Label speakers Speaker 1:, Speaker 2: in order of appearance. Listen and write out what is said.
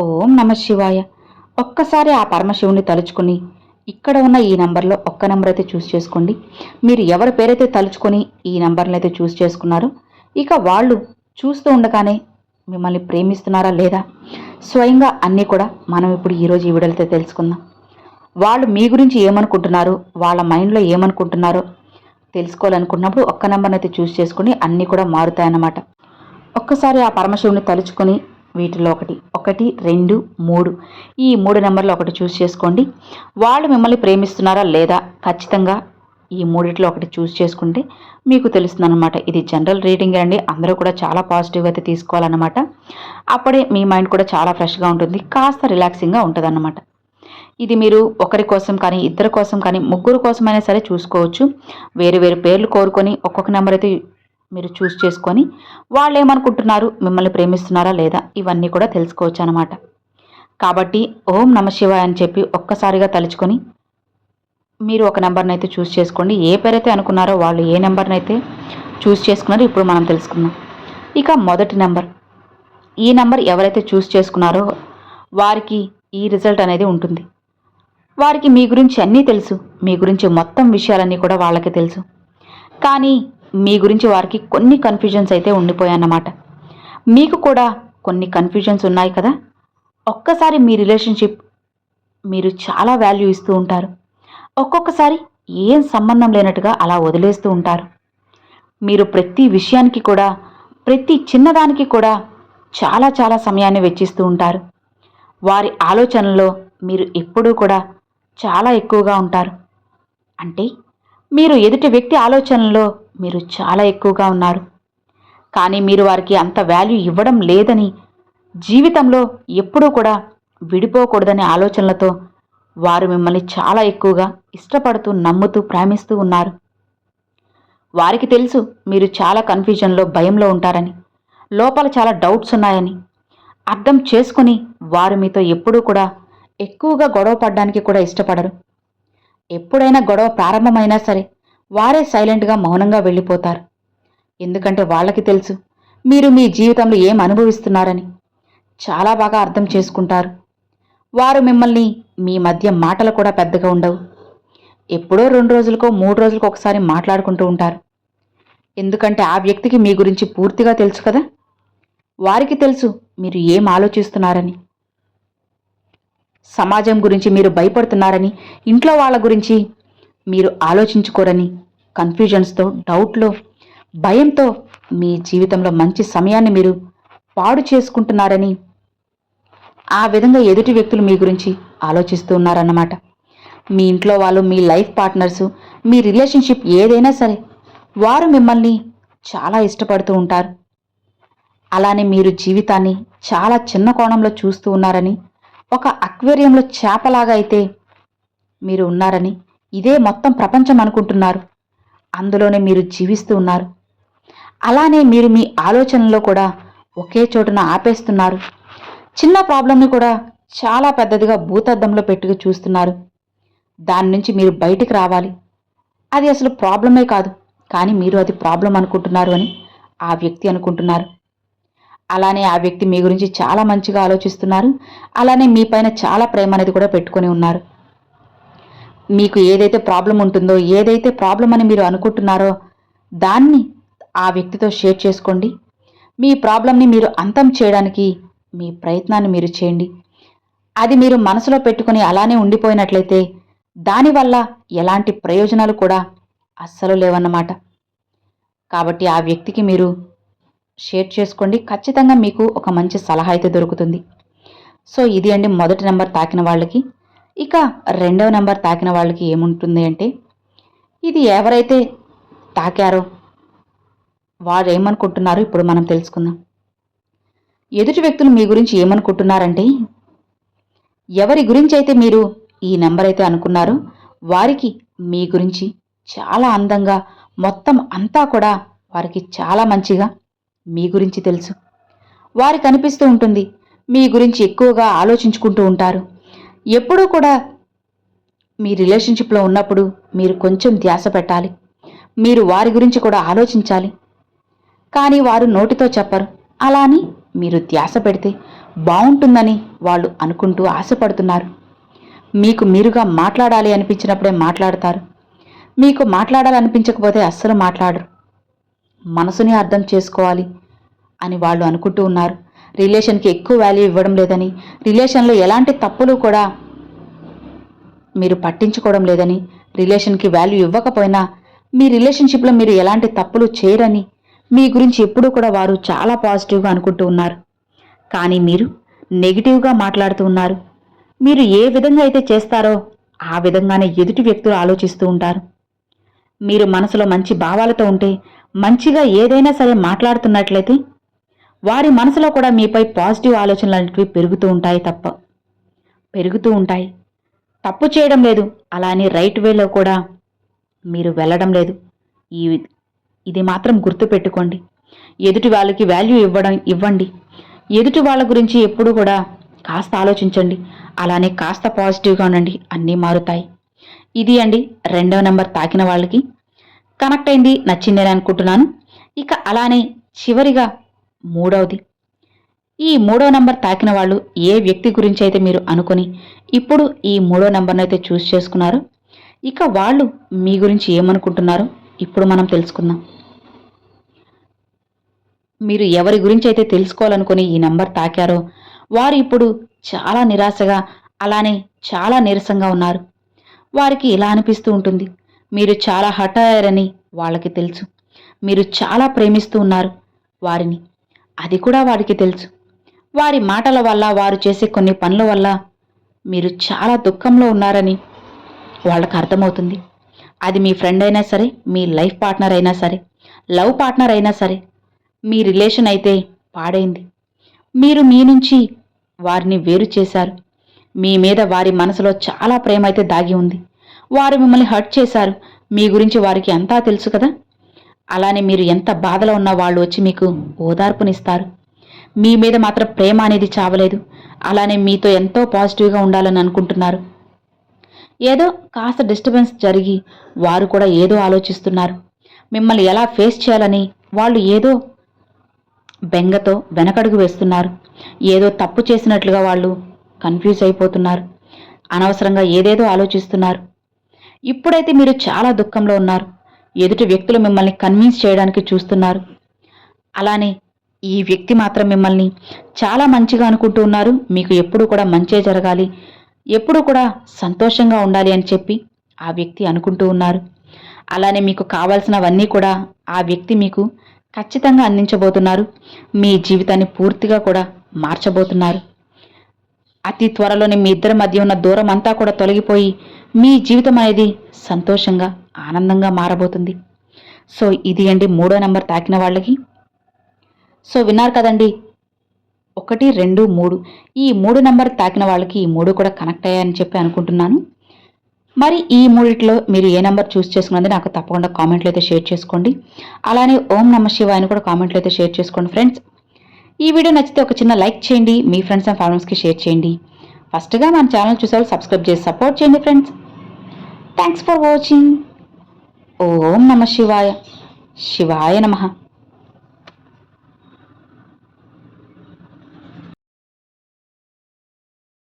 Speaker 1: ఓం నమ శివాయ. ఒక్కసారి ఆ పరమశివుని తలుచుకుని ఇక్కడ ఉన్న ఈ నంబర్లో ఒక్క నెంబర్ అయితే చూస్ చేసుకోండి. మీరు ఎవరి పేరైతే తలుచుకొని ఈ నంబర్ని అయితే చూస్ చేసుకున్నారో ఇక వాళ్ళు చూస్తూ ఉండగానే మిమ్మల్ని ప్రేమిస్తున్నారా లేదా స్వయంగా అన్నీ కూడా మనం ఇప్పుడు ఈరోజు ఈ వీడియోలో తెలుసుకుందాం. వాళ్ళు మీ గురించి ఏమనుకుంటున్నారు, వాళ్ళ మైండ్లో ఏమనుకుంటున్నారో తెలుసుకోవాలనుకున్నప్పుడు ఒక్క నెంబర్ని అయితే చూస్ చేసుకుని అన్నీ కూడా మారుతాయన్నమాట. ఒక్కసారి ఆ పరమశివుని తలుచుకొని వీటిలో ఒకటి 2 3 ఈ 3 నెంబర్లు ఒకటి చూస్ చేసుకోండి. వాళ్ళు మిమ్మల్ని ప్రేమిస్తున్నారా లేదా ఖచ్చితంగా ఈ మూడిట్లో ఒకటి చూస్ చేసుకుంటే మీకు తెలుస్తుందన్నమాట. ఇది జనరల్ రీడింగ్ అండి, అందరూ కూడా చాలా పాజిటివ్గా అయితే తీసుకోవాలన్నమాట. అప్పుడే మీ మైండ్ కూడా చాలా ఫ్రెష్గా ఉంటుంది, కాస్త రిలాక్సింగ్గా ఉంటుందన్నమాట. ఇది మీరు ఒకరి కోసం కానీ ఇద్దరి కోసం కానీ ముగ్గురు కోసమైనా సరే చూసుకోవచ్చు. వేరు వేరు పేర్లు కోరుకొని ఒక్కొక్క నెంబర్ అయితే మీరు చూస్ చేసుకొని వాళ్ళు ఏమనుకుంటున్నారు, మిమ్మల్ని ప్రేమిస్తున్నారా లేదా ఇవన్నీ కూడా తెలుసుకోవచ్చు అనమాట. కాబట్టి ఓం నమ శివాయ అని చెప్పి ఒక్కసారిగా తలుచుకొని మీరు ఒక నెంబర్ని అయితే చూస్ చేసుకోండి. ఏ పేరైతే అనుకున్నారో వాళ్ళు ఏ నెంబర్ని అయితే చూస్ చేసుకున్నారో ఇప్పుడు మనం తెలుసుకుందాం. ఇక మొదటి నెంబర్, ఈ నెంబర్ ఎవరైతే చూస్ చేసుకున్నారో వారికి ఈ రిజల్ట్ అనేది ఉంటుంది. వారికి మీ గురించి అన్నీ తెలుసు, మీ గురించి మొత్తం విషయాలన్నీ కూడా వాళ్ళకి తెలుసు. కానీ మీ గురించి వారికి కొన్ని కన్ఫ్యూజన్స్ అయితే ఉండిపోయాయన్నమాట. మీకు కూడా కొన్ని కన్ఫ్యూజన్స్ ఉన్నాయి కదా. ఒక్కసారి మీ రిలేషన్షిప్ మీరు చాలా వాల్యూ ఇస్తూ ఉంటారు, ఒక్కొక్కసారి ఏం సంబంధం లేనట్టుగా అలా వదిలేస్తూ ఉంటారు. మీరు ప్రతి విషయానికి కూడా ప్రతి చిన్నదానికి కూడా చాలా చాలా సమయాన్ని వెచ్చిస్తూ ఉంటారు. వారి ఆలోచనలో మీరు ఎప్పుడూ కూడా చాలా ఎక్కువగా ఉంటారు. అంటే మీరు ఎదుటి వ్యక్తి ఆలోచనలో మీరు చాలా ఎక్కువగా ఉన్నారు. కానీ మీరు వారికి అంత వాల్యూ ఇవ్వడం లేదని, జీవితంలో ఎప్పుడూ కూడా విడిపోకూడదనే ఆలోచనలతో వారు మిమ్మల్ని చాలా ఎక్కువగా ఇష్టపడుతూ నమ్ముతూ ప్రేమిస్తూ ఉన్నారు. వారికి తెలుసు మీరు చాలా కన్ఫ్యూజన్లో భయంలో ఉంటారని, లోపల చాలా డౌట్స్ ఉన్నాయని అర్థం చేసుకుని వారు మీతో ఎప్పుడూ కూడా ఎక్కువగా గొడవ పడడానికి కూడా ఇష్టపడరు. ఎప్పుడైనా గొడవ ప్రారంభమైనా సరే వారే సైలెంట్గా మౌనంగా వెళ్ళిపోతారు. ఎందుకంటే వాళ్ళకి తెలుసు మీరు మీ జీవితంలో ఏం అనుభవిస్తున్నారని. చాలా బాగా అర్థం చేసుకుంటారు. వారు మిమ్మల్ని మీ మధ్య మాటలు కూడా పెద్దగా ఉండవు. ఎప్పుడో 2 రోజులకో 3 రోజులకో ఒకసారి మాట్లాడుకుంటూ ఉంటారు. ఎందుకంటే ఆ వ్యక్తికి మీ గురించి పూర్తిగా తెలుసు కదా. వారికి తెలుసు మీరు ఏం ఆలోచిస్తున్నారని, సమాజం గురించి మీరు భయపడుతున్నారని, ఇంట్లో వాళ్ళ గురించి మీరు ఆలోచించుకోరని, కన్ఫ్యూజన్స్తో డౌట్లో భయంతో మీ జీవితంలో మంచి సమయాన్ని మీరు పాడు చేసుకుంటున్నారని ఆ విధంగా ఎదుటి వ్యక్తులు మీ గురించి ఆలోచిస్తూ ఉన్నారన్నమాట. మీ ఇంట్లో వాళ్ళు, మీ లైఫ్ పార్ట్నర్సు, మీ రిలేషన్షిప్ ఏదైనా సరే వారు మిమ్మల్ని చాలా ఇష్టపడుతూ ఉంటారు. అలానే మీరు జీవితాన్ని చాలా చిన్న కోణంలో చూస్తూ ఉన్నారని, ఒక అక్వేరియంలో చేపలాగా అయితే మీరు ఉన్నారని, ఇదే మొత్తం ప్రపంచం అనుకుంటున్నారు, అందులోనే మీరు జీవిస్తూ ఉన్నారు. అలానే మీరు మీ ఆలోచనలో కూడా ఒకే చోటున ఆపేస్తున్నారు. చిన్న ప్రాబ్లంని కూడా చాలా పెద్దదిగా భూతద్దంలో పెట్టుకు చూస్తున్నారు. దాని నుంచి మీరు బయటికి రావాలి, అది అసలు ప్రాబ్లమే కాదు, కానీ మీరు అది ప్రాబ్లం అనుకుంటున్నారు అని ఆ వ్యక్తి అనుకుంటున్నారు. అలానే ఆ వ్యక్తి మీ గురించి చాలా మంచిగా ఆలోచిస్తున్నారు. అలానే మీ పైన చాలా ప్రేమ అనేది కూడా పెట్టుకొని ఉన్నారు. మీకు ఏదైతే ప్రాబ్లం ఉంటుందో, ఏదైతే ప్రాబ్లం అని మీరు అనుకుంటున్నారో దాన్ని ఆ వ్యక్తితో షేర్ చేసుకోండి. మీ ప్రాబ్లంని మీరు అంతం చేయడానికి మీ ప్రయత్నాన్ని మీరు చేయండి. అది మీరు మనసులో పెట్టుకుని అలానే ఉండిపోయినట్లయితే దానివల్ల ఎలాంటి ప్రయోజనాలు కూడా అస్సలు లేవన్నమాట. కాబట్టి ఆ వ్యక్తికి మీరు షేర్ చేసుకోండి. ఖచ్చితంగా మీకు ఒక మంచి సలహా అయితే దొరుకుతుంది. సో ఇది అండి మొదటి నెంబర్ తాకిన వాళ్ళకి. ఇక రెండవ నెంబర్ తాకిన వాళ్ళకి ఏముంటుంది అంటే, ఇది ఎవరైతే తాకారో వారు ఏమనుకుంటున్నారో ఇప్పుడు మనం తెలుసుకుందాం. ఎదుటి వ్యక్తులు మీ గురించి ఏమనుకుంటున్నారంటే, ఎవరి గురించి అయితే మీరు ఈ నెంబర్ అయితే అనుకున్నారో వారికి మీ గురించి చాలా అందంగా, మొత్తం అంతా కూడా వారికి చాలా మంచిగా మీ గురించి తెలుసు. వారికి అనిపిస్తూ ఉంటుంది మీ గురించి ఎక్కువగా ఆలోచించుకుంటూ ఉంటారు. ఎప్పుడూ కూడా మీ రిలేషన్షిప్లో ఉన్నప్పుడు మీరు కొంచెం ధ్యాస పెట్టాలి, మీరు వారి గురించి కూడా ఆలోచించాలి. కానీ వారు నోటితో చెప్పరు. అలా అని మీరు ధ్యాస పెడితే బాగుంటుందని వాళ్ళు అనుకుంటూ ఆశపడుతున్నారు. మీకు మీరుగా మాట్లాడాలి అనిపించినప్పుడే మాట్లాడతారు. మీకు మాట్లాడాలనిపించకపోతే అస్సలు మాట్లాడరు. మనసుని అర్థం చేసుకోవాలి అని వాళ్ళు అనుకుంటూ ఉన్నారు. రిలేషన్కి ఎక్కువ వాల్యూ ఇవ్వడం లేదని, రిలేషన్లో ఎలాంటి తప్పులు కూడా మీరు పట్టించుకోవడం లేదని, రిలేషన్కి వాల్యూ ఇవ్వకపోయినా మీ రిలేషన్షిప్లో మీరు ఎలాంటి తప్పులు చేయరని మీ గురించి ఎప్పుడూ కూడా వారు చాలా పాజిటివ్గా అనుకుంటూ ఉన్నారు. కానీ మీరు నెగిటివ్గా మాట్లాడుతూ ఉన్నారు. మీరు ఏ విధంగా అయితే చేస్తారో ఆ విధంగానే ఎదుటి వ్యక్తులు ఆలోచిస్తూ ఉంటారు. మీరు మనసులో మంచి భావాలతో ఉంటే, మంచిగా ఏదైనా సరే మాట్లాడుతున్నట్లయితే వారి మనసులో కూడా మీపై పాజిటివ్ ఆలోచనలు అనేటివి పెరుగుతూ ఉంటాయి. తప్పు చేయడం లేదు, అలానే రైట్ వేలో కూడా మీరు వెళ్ళడం లేదు. ఇది మాత్రం గుర్తుపెట్టుకోండి. ఎదుటి వాళ్ళకి వాల్యూ ఇవ్వండి. ఎదుటి వాళ్ళ గురించి ఎప్పుడు కూడా కాస్త ఆలోచించండి. అలానే కాస్త పాజిటివ్గా ఉండండి, అన్నీ మారుతాయి. ఇది అండి 2వ నెంబర్ తాకిన వాళ్ళకి కనెక్ట్ అయింది, నచ్చిందని అనుకుంటున్నాను. ఇక అలానే చివరిగా 3వది. ఈ 3వ నెంబర్ తాకిన వాళ్ళు ఏ వ్యక్తి గురించి అయితే మీరు అనుకుని ఇప్పుడు ఈ 3వ నెంబర్ని అయితే చూస్ చేసుకున్నారో, ఇక వాళ్ళు మీ గురించి ఏమనుకుంటున్నారో ఇప్పుడు మనం తెలుసుకుందాం. మీరు ఎవరి గురించి అయితే తెలుసుకోవాలనుకుని ఈ నంబర్ తాకారో వారు ఇప్పుడు చాలా నిరాశగా, అలానే చాలా నీరసంగా ఉన్నారు. వారికి ఇలా అనిపిస్తూ ఉంటుంది, మీరు చాలా హర్ట్ అయ్యారని వాళ్ళకి తెలుసు. మీరు చాలా ప్రేమిస్తూ ఉన్నారు వారిని, అది కూడా వారికి తెలుసు. వారి మాటల వల్ల, వారు చేసే కొన్ని పనుల వల్ల మీరు చాలా దుఃఖంలో ఉన్నారని వాళ్ళకి అర్థమవుతుంది. అది మీ ఫ్రెండ్ అయినా సరే, మీ లైఫ్ పార్ట్నర్ అయినా సరే, లవ్ పార్ట్నర్ అయినా సరే, మీ రిలేషన్ అయితే పాడైంది. మీరు మీ నుంచి వారిని వేరు చేశారు. మీ మీద వారి మనసులో చాలా ప్రేమ అయితే దాగి ఉంది. వారు మిమ్మల్ని హర్ట్ చేశారు. మీ గురించి వారికి అంతా తెలుసు కదా. అలానే మీరు ఎంత బాధలో ఉన్నా వాళ్ళు వచ్చి మీకు ఓదార్పునిస్తారు. మీ మీద మాత్రం ప్రేమ అనేది చావలేదు. అలానే మీతో ఎంతో పాజిటివ్గా ఉండాలని అనుకుంటున్నారు. ఏదో కాస్త డిస్టర్బెన్స్ జరిగి వారు కూడా ఏదో ఆలోచిస్తున్నారు. మిమ్మల్ని ఎలా ఫేస్ చేయాలని వాళ్ళు ఏదో బెంగతో వెనకడుగు వేస్తున్నారు. ఏదో తప్పు చేసినట్లుగా వాళ్ళు కన్ఫ్యూజ్ అయిపోతున్నారు. అనవసరంగా ఏదేదో ఆలోచిస్తున్నారు. ఇప్పుడైతే మీరు చాలా దుఃఖంలో ఉన్నారు. ఎదుటి వ్యక్తులు మిమ్మల్ని కన్విన్స్ చేయడానికి చూస్తున్నారు. అలానే ఈ వ్యక్తి మాత్రం మిమ్మల్ని చాలా మంచిగా అనుకుంటూ ఉన్నారు. మీకు ఎప్పుడూ కూడా మంచే జరగాలి, ఎప్పుడూ కూడా సంతోషంగా ఉండాలి అని చెప్పి ఆ వ్యక్తి అనుకుంటూ ఉన్నారు. అలానే మీకు కావాల్సినవన్నీ కూడా ఆ వ్యక్తి మీకు ఖచ్చితంగా అందించబోతున్నారు. మీ జీవితాన్ని పూర్తిగా కూడా మార్చబోతున్నారు. అతి త్వరలోనే మీ ఇద్దరి మధ్య ఉన్న దూరం అంతా కూడా తొలగిపోయి మీ జీవితం అనేది సంతోషంగా, ఆనందంగా మారబోతుంది. సో ఇది అండి 3వ నెంబర్ తాకిన వాళ్ళకి. సో విన్నారు కదండి, 1, 2, 3 ఈ 3 నెంబర్ తాకిన వాళ్ళకి ఈ 3 కూడా కనెక్ట్ అయ్యాయని చెప్పి అనుకుంటున్నాను. మరి ఈ మూడిట్లో మీరు ఏ నెంబర్ చూస్ చేసుకున్నది నాకు తప్పకుండా కామెంట్లో అయితే షేర్ చేసుకోండి. అలానే ఓం నమః శివాయ అని కూడా కామెంట్లో అయితే షేర్ చేసుకోండి ఫ్రెండ్స్. ఈ వీడియో నచ్చితే ఒక చిన్న లైక్ చేయండి, మీ ఫ్రెండ్స్ అండ్ ఫ్యామిలీస్కి షేర్ చేయండి. ఫస్ట్గా మన ఛానల్ చూసేవాళ్ళు సబ్స్క్రైబ్ చేసి సపోర్ట్ చేయండి ఫ్రెండ్స్. Thanks for watching. ఓం నమః శివాయ. శివాయ నమః.